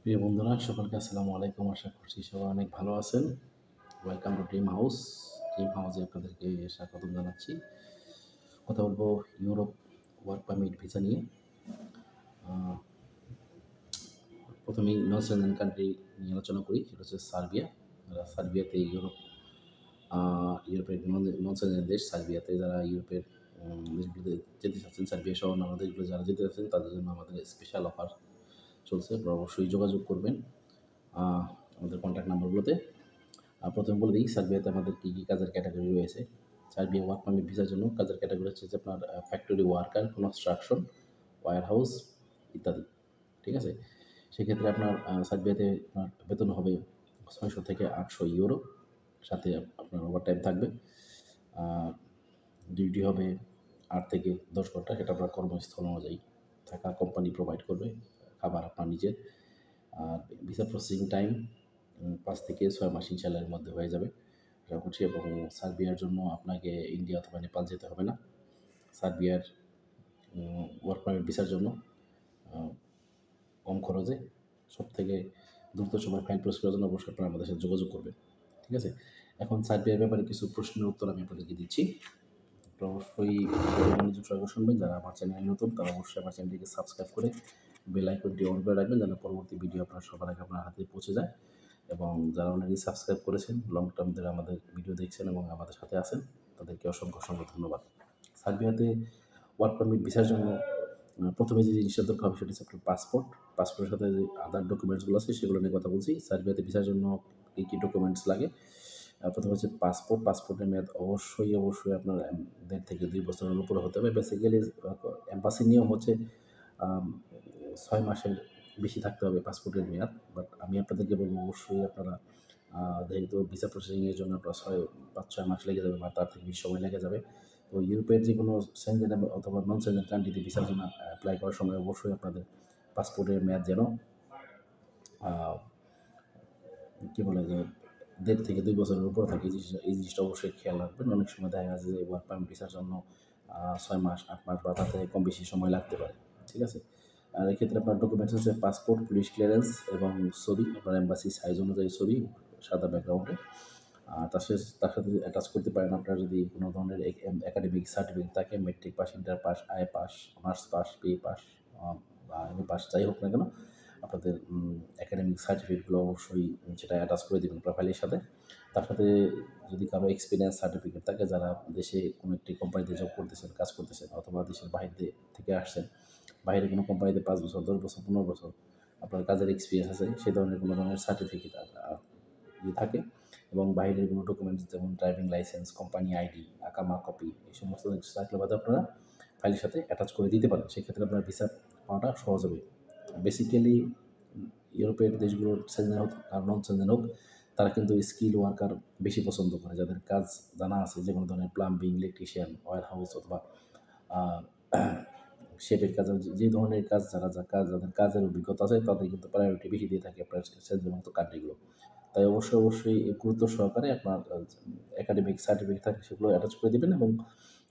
প্রিয় বন্ধুরা, সকলকে আসসালামু আলাইকুম। আশা করছি সবাই অনেক ভালো আছেন। Welcome to dream house. Dream হাউসে আপনাদেরকে স্বাগতম জানাচ্ছি। কথা বলবো ইউরোপ ওয়ার্ক পারমিট ভিসা নিয়ে। প্রথমেই নন সেনজেন কান্ট্রি নিয়ে আলোচনা করি, সেটা হচ্ছে সার্বিয়া। সার্বিয়াতে ইউরোপের নন সেনজেন দেশ সার্বিয়াতে যারা ইউরোপের দেশগুলোতে যেতে চাচ্ছেন, সার্বিয়া সহ অন্যান্য দেশগুলো যারা যেতে চাচ্ছেন তাদের জন্য আমাদের স্পেশাল অফার চলছে। আপনারা অবশ্যই যোগাযোগ করবেন আমাদের কন্ট্যাক্ট নাম্বারগুলোতে। প্রথমে বলে দিই সার্বিয়াতে আমাদের কী কী কাজের ক্যাটাগরি রয়েছে। সার্বিয়া ওয়ার্ক পারমিট ভিসার জন্য কাজের ক্যাটাগরি হচ্ছে যে আপনার factory worker, construction, warehouse ইত্যাদি। ঠিক আছে, সেক্ষেত্রে আপনার সার্বিয়াতে আপনার বেতন হবে 600 থেকে 800 ইউরো, সাথে আপনার ওভার টাইম থাকবে। ডিউটি হবে 8 থেকে 10 ঘন্টা, সেটা আপনার কর্মস্থল অনুযায়ী। থাকা কোম্পানি প্রোভাইড করবে, খাবার আপনার নিজের। আর ভিসা প্রসেসিং টাইম 5 থেকে 6 মাস ইনশাআল্লাহ এর মধ্যে হয়ে যাবে আশা করছি। এবং সার্বিয়ার জন্য আপনাকে ইন্ডিয়া অথবা নেপাল যেতে হবে না। সার্বিয়ার ওয়ার্ক পারমিট ভিসার জন্য কম খরচে সবথেকে দ্রুত সময় ফাইল প্রসেস করার জন্য অবশ্যই আপনারা আমাদের সাথে যোগাযোগ করবেন। ঠিক আছে, এখন সার্বিয়ার ব্যাপারে কিছু প্রশ্নের উত্তর আমি আপনাদেরকে দিচ্ছি। অবশ্যই মনোযোগ সহকারে শুনবেন। যারা আমার চ্যানেলে নতুন তারা অবশ্যই আমার চ্যানেলটিকে সাবস্ক্রাইব করে বেল আইকনটি অন করে রাখবেন, যেন পরবর্তী ভিডিও আপনার সবার আগে আপনার হাতে পৌঁছে যায়। এবং যারা অলরেডি সাবস্ক্রাইব করেছেন, লং টার্ম ধরে আমাদের ভিডিও দেখছেন এবং আমাদের সাথে আছেন, তাদেরকে অসংখ্য অসংখ্য ধন্যবাদ। সার্বিয়াতে ওয়ার্ক পারমিট ভিসার জন্য প্রথমে যে জিনিসটা দরকার হবে সেটা হচ্ছে আপনার পাসপোর্ট। পাসপোর্টের সাথে যে আদার ডকুমেন্টসগুলো আছে সেগুলো নিয়ে কথা বলছি। সার্বিয়াতে ভিসার জন্য কী কী ডকুমেন্টস লাগে। প্রথমে হচ্ছে পাসপোর্ট। পাসপোর্টের মেয়াদ অবশ্যই আপনার 1.5 থেকে 2 বছরের উপরে হতে হবে। বেসিক্যালি এম্বাসির নিয়ম হচ্ছে 6 মাসের বেশি থাকতে হবে পাসপোর্টের মেয়াদ। বাট আমি আপনাদেরকে বলবো অবশ্যই আপনারা যেহেতু ভিসা প্রসেসিংয়ের জন্য আপনার 5-6 মাস লেগে যাবে বা তার থেকে বেশি সময় লেগে যাবে। তো ইউরোপের যে কোনো সেনজেন অথবা নন সেনজেন কান্ট্রিতে ভিসার জন্য অ্যাপ্লাই করার সময় অবশ্যই আপনাদের পাসপোর্টের মেয়াদ যেন কী বলে যে 1.5 থেকে 2 বছরের উপরে থাকে। এই জিনিসটা অবশ্যই খেয়াল রাখবেন। অনেক সময় দেখা যাচ্ছে যে ওয়ার্ক পারমিট ভিসার জন্য 6 মাস, 8 মাস বা তার থেকে কম বেশি সময় লাগতে পারে। ঠিক আছে, আর এক্ষেত্রে আপনার ডকুমেন্টস হচ্ছে পাসপোর্ট, পুলিশ ক্লিয়ারেন্স এবং ছবি, আপনার এম্বাসি সাইজ অনুযায়ী ছবি সাদা ব্যাকগ্রাউন্ডে। তার সাথে অ্যাটাচ করতে পারেন আপনার যদি কোনো ধরনের একাডেমিক সার্টিফিকেট থাকে, matric pass, inter pass, I pass, honours pass, B pass বা এমএ পাস, যাই হোক না কেন আপনাদের একাডেমিক সার্টিফিকেটগুলো অবশ্যই সেটা অ্যাটাচ করে দেবেন প্রোফাইলের সাথে। তার সাথে যদি কারো এক্সপিরিয়েন্স সার্টিফিকেট থাকে, যারা দেশে কোনো একটি কোম্পানিতে জব করতেছেন, কাজ করতেছেন অথবা দেশের বাইরে থেকে আসছেন, বাইরে কোনো কোম্পানিতে 5 বছর, 10 বছর, 15 বছর আপনার কাজের এক্সপিরিয়েন্স আছে, সেই ধরনের কোনো ধরনের সার্টিফিকেট যদি থাকে এবং বাইরের কোনো ডকুমেন্টস যেমন ড্রাইভিং লাইসেন্স, কোম্পানি আইডি, আকামা কপি, এই সমস্ত কিছু থাকলে বাদে আপনারা ফাইলের সাথে অ্যাটাচ করে দিতে পারেন। সেক্ষেত্রে আপনার ভিসা পাওয়াটা সহজ হবে। বেসিক্যালি ইউরোপের দেশগুলোর সেনজেন হোক আর নন সেনজেন হোক, তারা কিন্তু স্কিল ওয়ার্কার বেশি পছন্দ করে, যাদের কাজ জানা আছে, যে কোনো ধরনের প্লাম্বিং, ইলেকট্রিশিয়ান, ওয়্যার হাউস অথবা শেপের কাজ, যে ধরনের কাজ যাদের কাজের অভিজ্ঞতা আছে তাদের কিন্তু প্রায়োরিটি বেশি দিয়ে থাকে আপনার সেনজেন মতো কান্ট্রিগুলো। তাই অবশ্যই গুরুত্ব সহকারে আপনার একাডেমিক সার্টিফিকেট থাকে সেগুলো অ্যাটাচ করে দেবেন এবং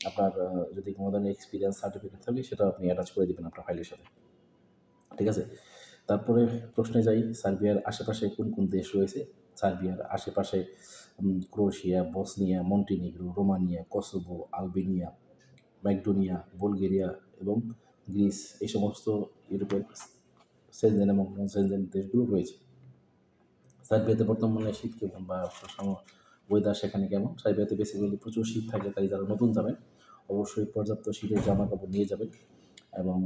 আপনার যদি কোনো ধরনের এক্সপিরিয়েন্স সার্টিফিকেট থাকে সেটা আপনি অ্যাটাচ করে দেবেন আপনার ফাইলের সাথে। ঠিক আছে, তারপরে প্রশ্নে যাই, সার্বিয়ার আশেপাশে কোন কোন দেশ রয়েছে। সার্বিয়ার আশেপাশে Croatia, Bosnia, Montenegro, Romania, Kosovo, Albania, Macedonia, Bulgaria এবং গ্রিস, এই সমস্ত ইউরোপের সেনজেন এবং নন সেনজেন দেশগুলো রয়েছে। সার্বিয়াতে বর্তমানে শীত কেমন বা ওয়েদার সেখানে কেমন? সার্বিয়াতে বেসিক্যালি প্রচুর শীত থাকে, তাই যারা নতুন যাবেন অবশ্যই পর্যাপ্ত শীতের জামা কাপড় নিয়ে যাবেন এবং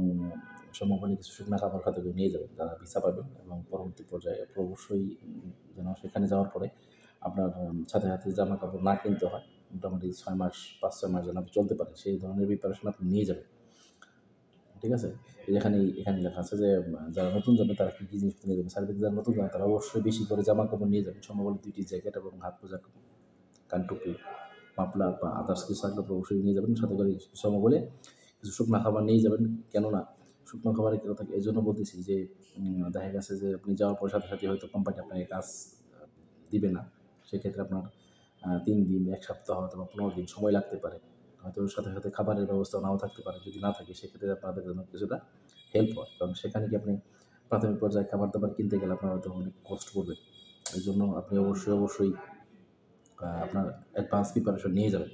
সম্ভব হলে কিছু শুকনা খাবার খাদ্য নিয়ে যাবেন যারা ভিসা পাবেন। এবং পরবর্তী পর্যায়ে অবশ্যই যেন সেখানে যাওয়ার পরে আপনার সাথে জামা কাপড় না কিনতে হয়, মোটামুটি 6 মাস, 5-6 মাস যেন চলতে পারে সেই ধরনের প্রিপারেশন আপনি নিয়ে যাবেন। ঠিক আছে, এখানে লেখা আছে যে যারা নতুন যাবে তারা কী কী জিনিস নিয়ে যাবে। সার্বিয়াতে যারা নতুন যাবে তারা অবশ্যই বেশি করে জামা কাপড় নিয়ে যাবেন, সম্ভব হলে 2টি জ্যাকেট এবং হাত মোজা, কানটুপি, মাফলার বা আদার্স কিছু থাকলে অবশ্যই নিয়ে যাবেন। সাথে করে সম্ভব হলে কিছু শুকনা খাবার নিয়ে যাবেন। কেননা শুকনো খাবারের কথা এই জন্য বলতেছি যে দেখা গেছে যে আপনি যাওয়ার পর সাথে হয়তো কোম্পানি আপনাকে কাজ দিবে না। সেক্ষেত্রে আপনার 3 দিন, 1 সপ্তাহ অথবা 15 দিন সময় লাগতে পারে। হয়তো সাথে খাবারের ব্যবস্থা নাও থাকতে পারে। যদি না থাকে সেক্ষেত্রে আপনাদের জন্য কিছুটা হেল্প হয়। কারণ সেখানে কি আপনি প্রাথমিক পর্যায়ে খাবার-দাবার কিনতে গেলে আপনার হয়তো অনেক কষ্ট পড়বে। এজন্য আপনি অবশ্যই আপনার অ্যাডভান্স প্রিপারেশন নিয়ে যাবেন।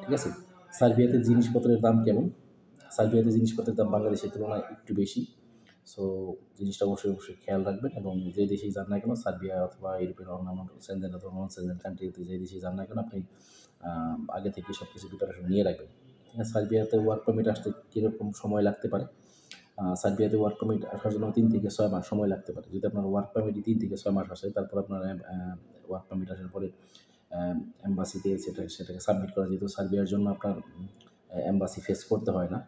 ঠিক আছে? সার্বিয়াতে জিনিসপত্রের দাম কেমন? সার্বিয়াতে জিনিসপত্রের দাম বাংলাদেশের তুলনায় একটু বেশি। সো জিনিসটা অবশ্যই খেয়াল রাখবেন এবং যে দেশেই যান না কেন সার্বিয়া অথবা ইউরোপের অন্যান্য সেনজেন অথবা নন সেনজেন কান্ট্রিতে যে দেশেই যান না কেন আপনি আগে থেকে সব কিছু প্রিপারেশন নিয়ে রাখবেন। ঠিক আছে? সার্বিয়াতে ওয়ার্ক পারমিট আসতে কীরকম সময় লাগতে পারে? সার্বিয়াতে ওয়ার্ক পারমিট আসার জন্য ৩ থেকে ৬ মাস সময় লাগতে পারে। যদি আপনার ওয়ার্ক পারমিটই ৩ থেকে ৬ মাস আসে, তারপর আপনার ওয়ার্ক পারমিট আসার পরে এম্বাসিতে সেটাকে সাবমিট করা যেহেতু সার্বিয়ার জন্য আপনার এম্বাসি ফেস করতে হয় না।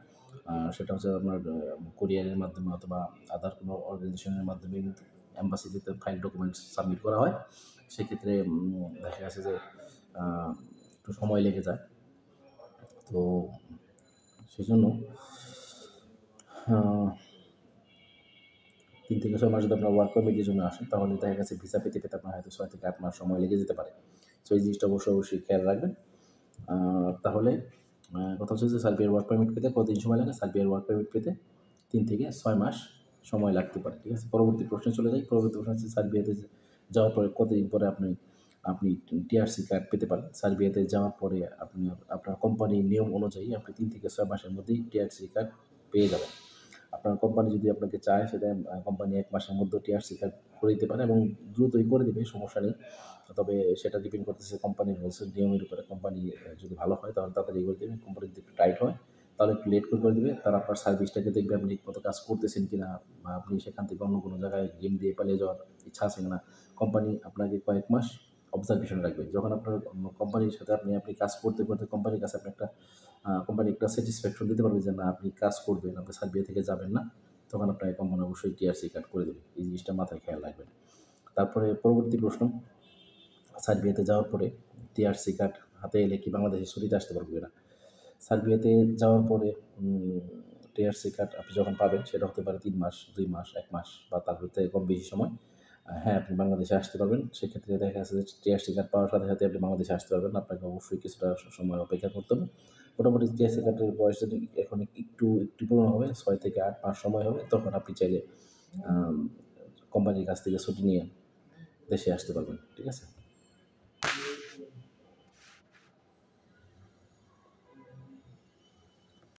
সেটা হচ্ছে আপনার কুরিয়ারের মাধ্যমে অথবা আদার কোনো অর্গানাইজেশনের মাধ্যমে কিন্তু এম্বাসিতে ফাইল ডকুমেন্টস সাবমিট করা হয়। সেক্ষেত্রে দেখা গেছে যে একটু সময় লেগে যায়। তো সেজন্য ৩ থেকে ৬ মাস যদি আপনার ওয়ার্ক পারমিটের জন্য আসেন, তাহলে দেখা গেছে ভিসা পেতে আপনার হয়তো ৬ থেকে ৮ মাস সময় লেগে যেতে পারে। সো এই জিনিসটা অবশ্যই খেয়াল রাখবেন। তাহলে কথা হচ্ছে যে সার্বিয়ার ওয়ার্ক পারমিট পেতে কতদিন সময় লাগে? সার্বিয়ার ওয়ার্ক পারমিট পেতে ৩ থেকে ৬ মাস সময় লাগতে পারে। ঠিক আছে? পরবর্তী প্রশ্নে চলে যাই। পরবর্তী প্রশ্ন হচ্ছে সার্বিয়াতে যাওয়ার পরে কতদিন পরে আপনি টিআরসি কার্ড পেতে পারেন। সার্বিয়াতে যাওয়ার পরে আপনার কোম্পানির নিয়ম অনুযায়ী আপনি ৩ থেকে ৬ মাসের মধ্যেই টিআরসি কার্ড পেয়ে যাবেন। আপনার কোম্পানি যদি আপনাকে চায় সেটা কোম্পানি ১ মাসের মধ্যে টিআরসি কার্ড করে দিতে পারে এবং দ্রুতই করে দিবে, সমস্যা নেই। তবে সেটা ডিপেন্ড করতেছে কোম্পানির রুলস এন্ড নিয়মের উপরে। কোম্পানি যদি ভালো হয় তাহলে তাড়াতাড়ি করে দেবে। কোম্পানি যদি একটু টাইট হয় তাহলে একটু লেট করে দিবে। তারা আপনার সার্ভিসটাকে দেখবে আপনি ঠিকমতো কাজ করতেছেন কিনা বা আপনি সেখান থেকে অন্য কোনো জায়গায় গেম দিয়ে পালিয়ে যাওয়ার ইচ্ছা আছে কিনা। কোম্পানি আপনাকে কয়েক মাস অবজারভেশনে রাখবে। যখন আপনার কোম্পানির সাথে আপনি কাজ করতে কোম্পানির কাছে আপনি কোম্পানি একটা স্যাটিসফ্যাকশন দিতে পারবে যে না আপনি কাজ করবেন, আপনি সার্বিয়া থেকে যাবেন না। তখন আপনাকে কোম্পানি অবশ্যই টিআরসি কার্ড করে দেবে। এই জিনিসটা মাথায় খেয়াল রাখবেন। তারপরে পরবর্তী প্রশ্ন, সার্বিয়াতে যাওয়ার পরে টিআরসি কার্ড হাতে এলে কি বাংলাদেশে ছুটিতে আসতে পারবো কিনা? সার্বিয়াতে যাওয়ার পরে টিআরসি কার্ড আপনি যখন পাবেন সেটা হতে পারে ৩ মাস, ২ মাস, ১ মাস বা তার থেকে কম বেশি সময়। হ্যাঁ, আপনি বাংলাদেশে আসতে পারবেন। সেক্ষেত্রে দেখা যাচ্ছে যে টিআরসি কার্ড পাওয়ার সাথে আপনি বাংলাদেশে আসতে পারবেন। আপনাকে অবশ্যই কিছুটা সময় অপেক্ষা করতে হবে। মোটামুটি টিআরসি কার্ডের বয়স যদি এখন একটু পুরনো হবে, ৬ থেকে ৮ মাস সময় হবে, তখন আপনি চাইলে আম কোম্পানির কাছ থেকে ছুটি নিয়ে দেশে আসতে পারবেন। ঠিক আছে?